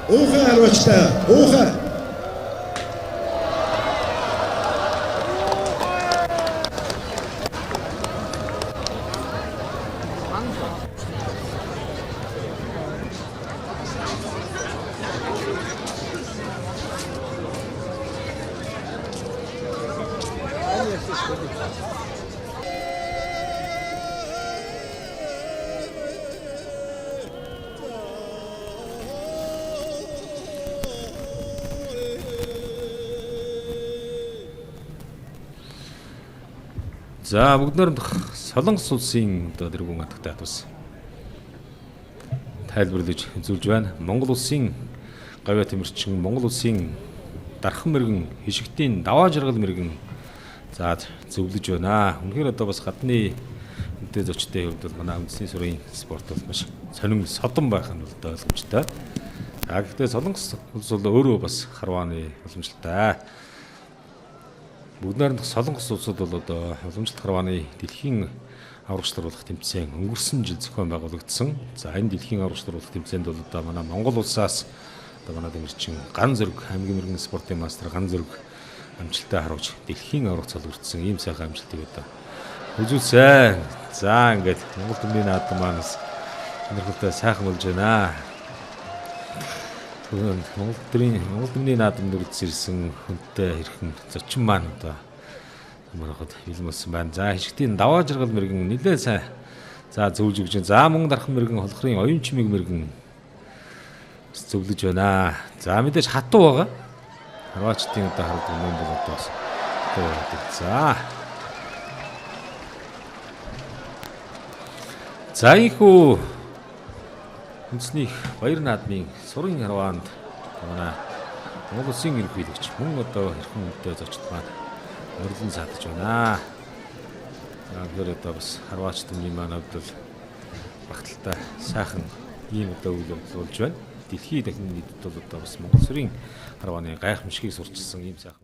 Уухай харуулжтай. Уухай. За бүгд найрамдах Солонгос улсын одоо дэргүүн хатагтай хатус тайлбарлаж үзүүлж байна. Монгол улсын гавьяа тэмэрчин, Монгол улсын дархан мэрэгэн, хишигтийн даваа жаргал мэрэгэн за зөвлөж байна. Үнэхээр одоо бас гадны үнэтэй зочдын хувьд бол манай үндэсний сурын спорт бол маш сонин содон байх нь бол ойлгомжтой. Гэхдээ Солонгос улс бол өөрөө бас харвааны уламжлалтай. Бүгд найрамдах Солонгос улсууд бол одоо уламжлалт харвааны дэлхийн аврагчлуулах тэмцээн өнгөрсөн жил зохион байгуулагдсан. За энэ дэлхийн аврагчлуулах тэмцээнд бол одоо манай Монгол улсаас одоо манай дэмэрчин ган зөрөг хамгийн мэрэгэн спортын мастер ган зөрөг амжилттай харуулж дэлхийн аврагт цолгордсон ийм сайхан амжилтыг одоо үзүүлсэн. За ингээд Монгол төмний наадам манаас өнөрхөлтэй сайхан болж байна. Монгол төмний наадамд үргэлжлсэн хүнтэй хэрхэн зочин маань одоо манайхад илмэлсэн байна. За хишгтийн даваа жаргал мэрэгэн нэлээд сайн за зөвлөж өгч. За мөн дархан мэрэгэн холхрын оюун чимэг мэрэгэн зөвлөж байна. За мэдээж хатуу байгаа. Харваачдын одоо хардаг юм бол одоо хатуу байдаг. За ийхүү үндэсний баяр наадмын сурын харваанд манай Монгол улсын ерөнхийлөгч мөн одоо хэрхэн үнэтэй зочд маань урилан саадж байна. За тэгэхээр одоо бас харваач төмний маань бол багталтай сайхан ийм одоо үйл явдал болж байна. Дэлхийн дахин нийтэд бол одоо бас Монгол улсын харвааны гайхамшигыг сурчилсан ийм сайхан